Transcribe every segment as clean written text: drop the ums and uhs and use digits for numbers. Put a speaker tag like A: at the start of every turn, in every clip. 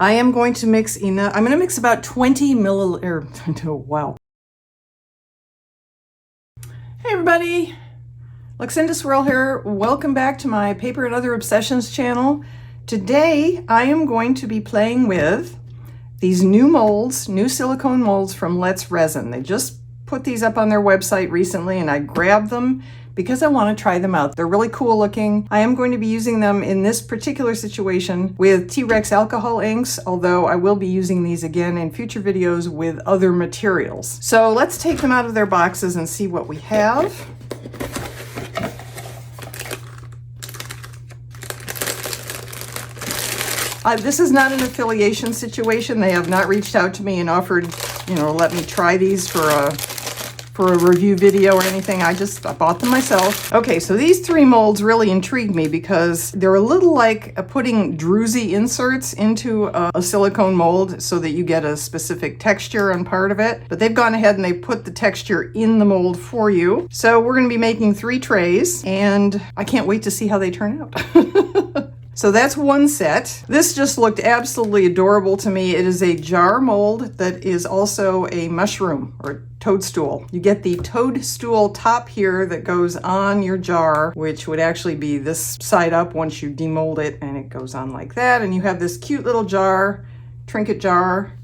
A: I am going to mix enough. I'm going to mix about 20 milliliters. Wow. Hey everybody, Luxinda Swirl here. Welcome back to my Paper and Other Obsessions channel. Today I am going to be playing with these new molds, new silicone molds from Resin. They just put these up on their website recently and I grabbed them because I want to try them out. They're really cool looking. I am going to be using them in this particular situation with T-Rex alcohol inks, although I will be using these again in future videos with other materials. So let's take them out of their boxes and see what we have. This is not an affiliation situation. They have not reached out to me and offered, let me try these for a review video or anything. I bought them myself. Okay, so these three molds really intrigued me because they're a little like putting druzy inserts into a silicone mold so that you get a specific texture on part of it. But they've gone ahead and they put the texture in the mold for you. So we're going to be making 3 trays and I can't wait to see how they turn out. So that's one set. This just looked absolutely adorable to me. It is a jar mold that is also a mushroom or toadstool. You get the toadstool top here that goes on your jar, which would actually be this side up once you demold it, and it goes on like that. And you have this cute little jar, trinket jar,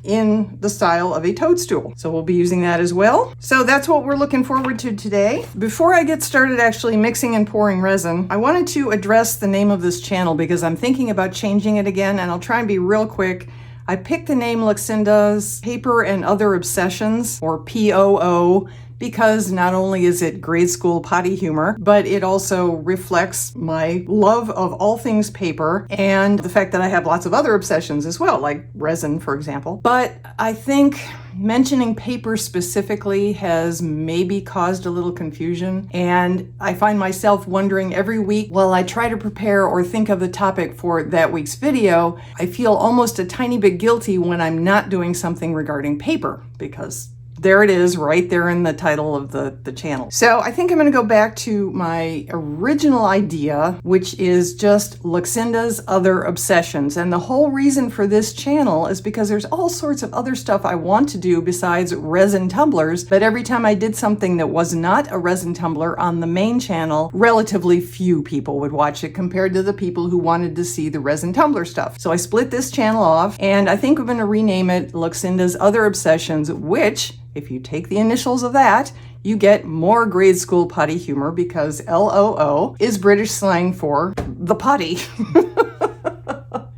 A: in the style of a toadstool. So we'll be using that as well. So that's what we're looking forward to today. Before I get started actually mixing and pouring resin, I wanted to address the name of this channel because I'm thinking about changing it again, and I'll try and be real quick. I picked the name Luxinda's Paper and Other Obsessions, or POO, because not only is it grade school potty humor, but it also reflects my love of all things paper and the fact that I have lots of other obsessions as well, like resin, for example. But I think mentioning paper specifically has maybe caused a little confusion, and I find myself wondering every week while I try to prepare or think of the topic for that week's video, I feel almost a tiny bit guilty when I'm not doing something regarding paper, because there it is right there in the title of the channel. So I think I'm going to go back to my original idea, which is just Luxinda's Other Obsessions. And the whole reason for this channel is because there's all sorts of other stuff I want to do besides resin tumblers, but every time I did something that was not a resin tumbler on the main channel, relatively few people would watch it compared to the people who wanted to see the resin tumbler stuff. So I split this channel off, and I think I'm going to rename it Luxinda's Other Obsessions, which, if you take the initials of that, you get more grade school potty humor because LOO is British slang for the potty.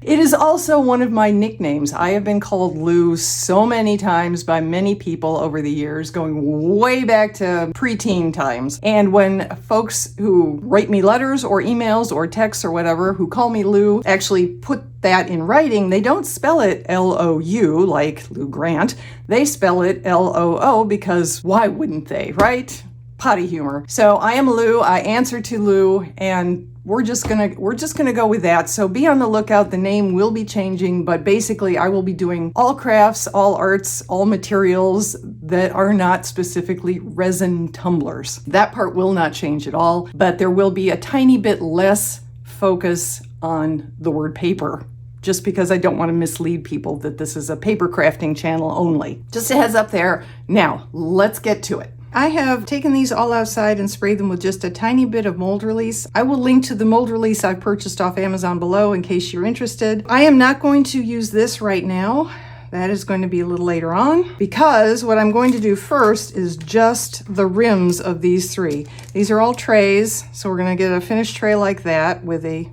A: It is also one of my nicknames. I have been called Lou so many times by many people over the years, going way back to preteen times. And when folks who write me letters or emails or texts or whatever who call me Lou actually put that in writing, they don't spell it L-O-U like Lou Grant. They spell it L-O-O because why wouldn't they, right? Potty humor. So I am Lou. I answer to Lou, and we're just gonna go with that. So be on the lookout. The name will be changing, but basically I will be doing all crafts, all arts, all materials that are not specifically resin tumblers. That part will not change at all, but there will be a tiny bit less focus on the word paper, just because I don't want to mislead people that this is a paper crafting channel only. Just a heads up there. Now, let's get to it. I have taken these all outside and sprayed them with just a tiny bit of mold release. I will link to the mold release I've purchased off Amazon below in case you're interested. I am not going to use this right now. That is going to be a little later on, because what I'm going to do first is just the rims of these 3. These are all trays, so we're going to get a finished tray like that with a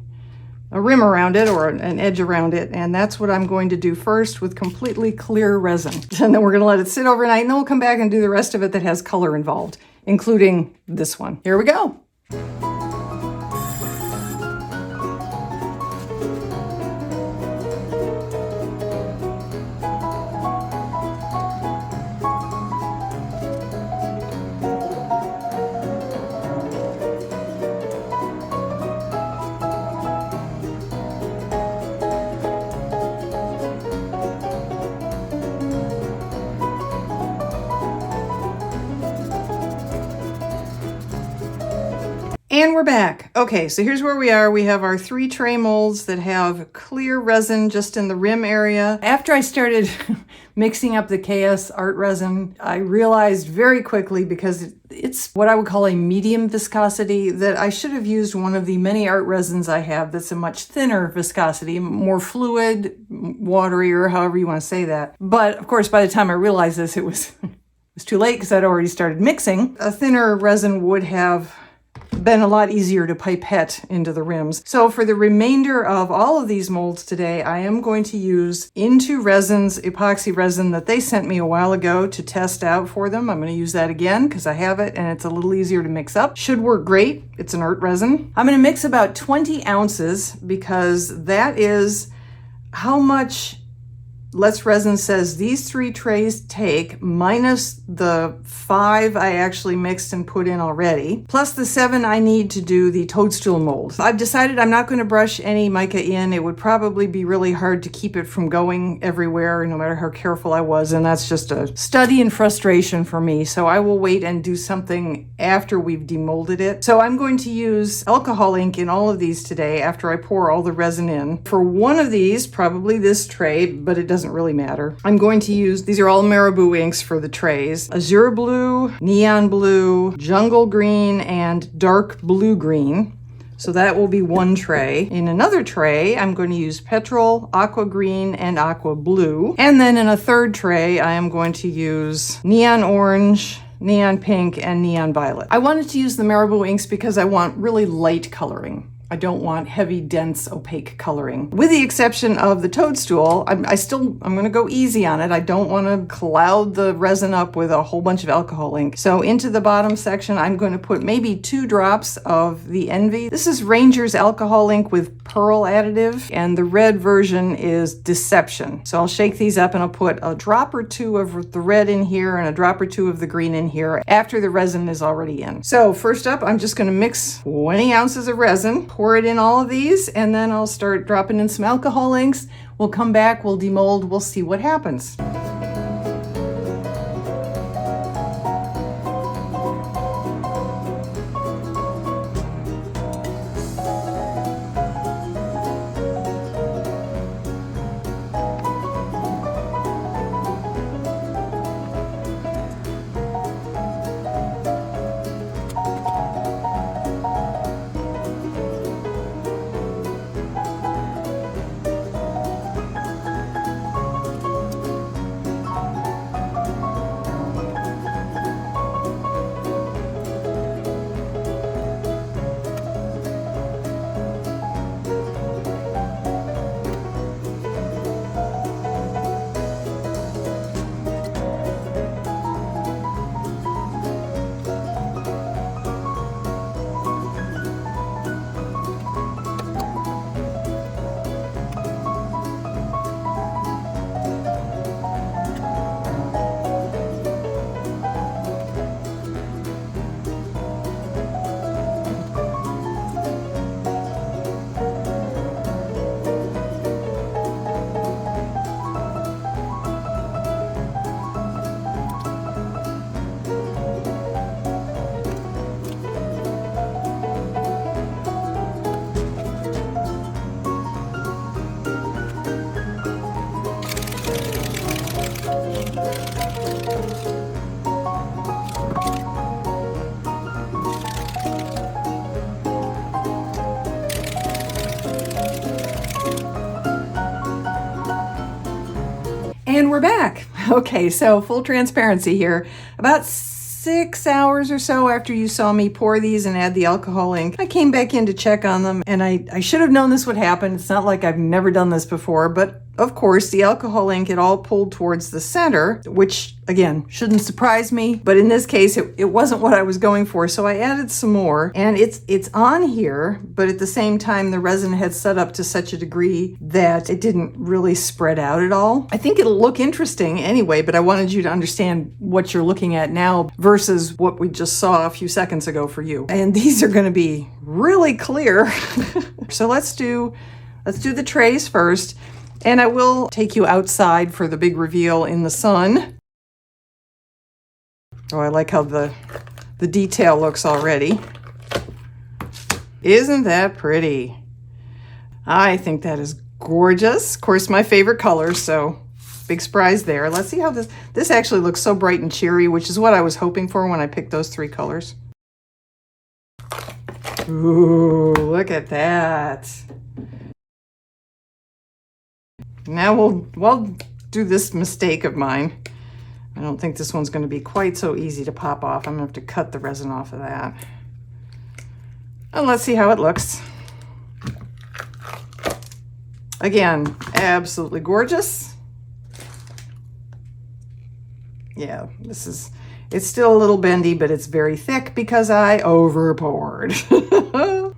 A: rim around it or an edge around it, and that's what I'm going to do first with completely clear resin. And then we're going to let it sit overnight, and then we'll come back and do the rest of it that has color involved, including this one. Here we go. And we're back. Okay, so here's where we are. We have our 3 tray molds that have clear resin just in the rim area. After I started mixing up the KS art resin, I realized very quickly, because it's what I would call a medium viscosity, that I should have used one of the many art resins I have that's a much thinner viscosity, more fluid, watery, or however you want to say that. But of course, by the time I realized this, it was too late because I'd already started mixing. A thinner resin would have been a lot easier to pipette into the rims. So for the remainder of all of these molds today, I am going to use Into Resin's epoxy resin that they sent me a while ago to test out for them. I'm going to use that again because I have it and it's a little easier to mix up. Should work great. It's an art resin. I'm going to mix about 20 ounces because that is how much Let's Resin says these 3 trays take, minus the 5 I actually mixed and put in already, plus the 7 I need to do the Toadstool mold. I've decided I'm not going to brush any mica in. It would probably be really hard to keep it from going everywhere, no matter how careful I was, and that's just a study in frustration for me. So I will wait and do something after we've demolded it. So I'm going to use alcohol ink in all of these today after I pour all the resin in. For one of these, probably this tray, but it doesn't really matter. I'm going to use, these are all Marabu inks for the trays, azure blue, neon blue, jungle green, and dark blue green. So that will be one tray. In another tray, I'm going to use petrol, aqua green, and aqua blue. And then in a third tray, I am going to use neon orange, neon pink, and neon violet. I wanted to use the Marabu inks because I want really light coloring. I don't want heavy, dense, opaque coloring. With the exception of the Toadstool, I'm going to go easy on it. I don't want to cloud the resin up with a whole bunch of alcohol ink. So into the bottom section, I'm going to put maybe 2 drops of the Envy. This is Ranger's alcohol ink with pearl additive, and the red version is Deception. So I'll shake these up and I'll put a drop or 2 of the red in here and a drop or 2 of the green in here after the resin is already in. So first up, I'm just going to mix 20 ounces of resin. Pour it in all of these, and then I'll start dropping in some alcohol inks. We'll come back, we'll demold, we'll see what happens. And we're back. Okay, so full transparency here. About 6 hours or so after you saw me pour these and add the alcohol ink, I came back in to check on them, and I should have known this would happen. It's not like I've never done this before, but of course, the alcohol ink, it all pulled towards the center, which again, shouldn't surprise me, but in this case, it wasn't what I was going for, so I added some more, and it's on here, but at the same time, the resin had set up to such a degree that it didn't really spread out at all. I think it'll look interesting anyway, but I wanted you to understand what you're looking at now versus what we just saw a few seconds ago for you. And these are going to be really clear. So let's do the trays first. And I will take you outside for the big reveal in the sun. Oh, I like how the detail looks already. Isn't that pretty? I think that is gorgeous. Of course, my favorite color, so big surprise there. Let's see how this actually looks so bright and cheery, which is what I was hoping for when I picked those three colors. Ooh, look at that. Now we'll do this mistake of mine. I don't think this one's going to be quite so easy to pop off. I'm going to have to cut the resin off of that. And let's see how it looks. Again, absolutely gorgeous. Yeah, it's still a little bendy, but it's very thick because I over poured. I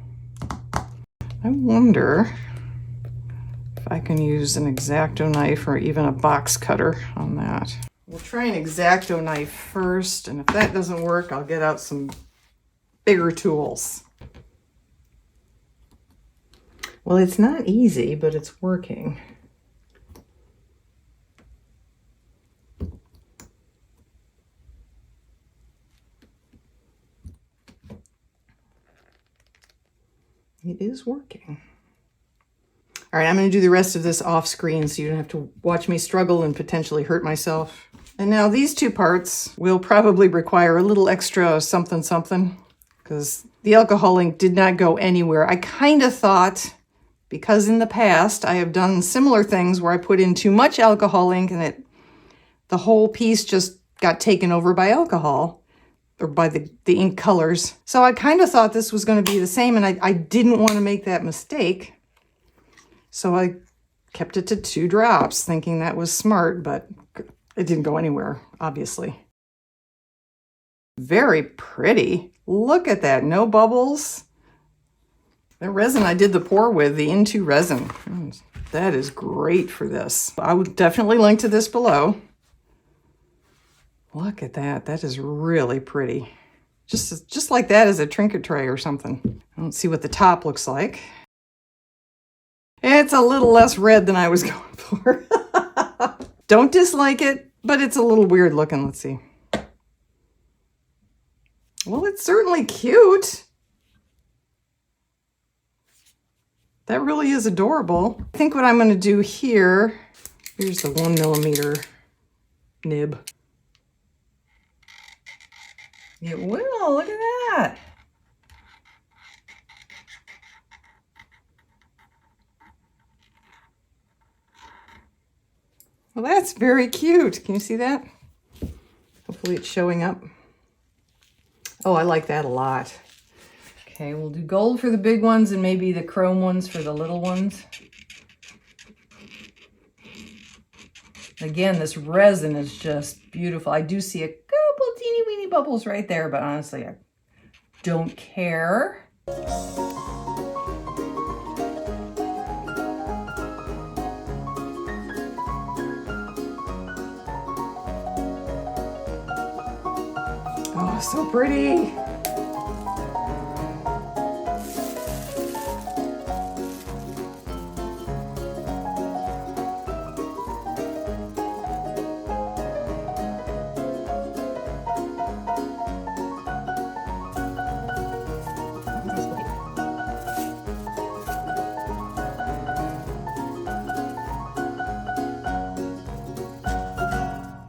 A: wonder if I can use an X-Acto knife or even a box cutter on that. We'll try an X-Acto knife first, and if that doesn't work, I'll get out some bigger tools. Well, it's not easy, but it's working. It is working. All right, I'm going to do the rest of this off screen so you don't have to watch me struggle and potentially hurt myself. And now these two parts will probably require a little extra something something because the alcohol ink did not go anywhere. I kind of thought, because in the past I have done similar things where I put in too much alcohol ink and the whole piece just got taken over by alcohol or by the ink colors. So I kind of thought this was going to be the same, and I didn't want to make that mistake. So I kept it to 2 drops, thinking that was smart, but it didn't go anywhere, obviously. Very pretty. Look at that, no bubbles. The resin I did the pour with, the Into resin, that is great for this. I would definitely link to this below. Look at that, that is really pretty. Just like that as a trinket tray or something. I don't see what the top looks like. It's a little less red than I was going for. Don't dislike it, but it's a little weird looking. Let's see. Well, it's certainly cute. That really is adorable. I think what I'm going to do here, here's the 1mm nib. It will, look at that. Well, that's very cute. Can you see that? Hopefully it's showing up. Oh, I like that a lot. Okay, we'll do gold for the big ones and maybe the chrome ones for the little ones. Again, this resin is just beautiful. I do see a couple teeny weeny bubbles right there, but honestly, I don't care. Oh, so pretty.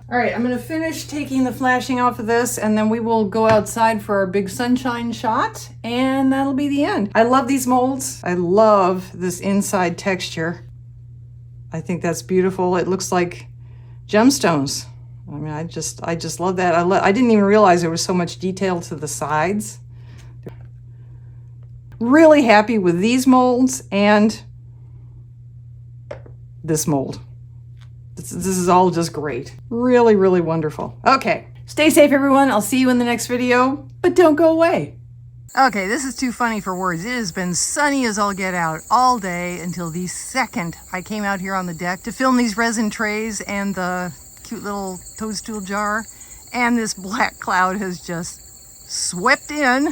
A: All right, I'm gonna finish taking the flashing off of this, and then we will go outside for our big sunshine shot, and that'll be the end. I love these molds. I love this inside texture. I think that's beautiful. It looks like gemstones. I mean, I just love that. I didn't even realize there was so much detail to the sides. Really happy with these molds and this mold. This is all just great. Really, really wonderful. Okay, stay safe, everyone. I'll see you in the next video, but don't go away. Okay, this is too funny for words. It has been sunny as all get out all day until the second I came out here on the deck to film these resin trays and the cute little Toadstool jar, and this black cloud has just swept in.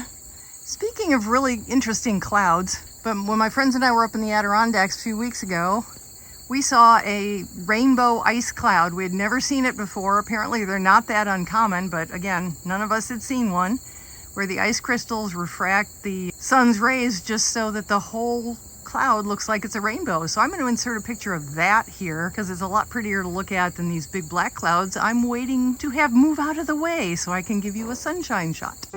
A: Speaking of really interesting clouds, but when my friends and I were up in the Adirondacks a few weeks ago, we saw a rainbow ice cloud. We had never seen it before. Apparently they're not that uncommon, but again, none of us had seen one. where the ice crystals refract the sun's rays just so that the whole cloud looks like it's a rainbow. So I'm going to insert a picture of that here because it's a lot prettier to look at than these big black clouds I'm waiting to have move out of the way so I can give you a sunshine shot.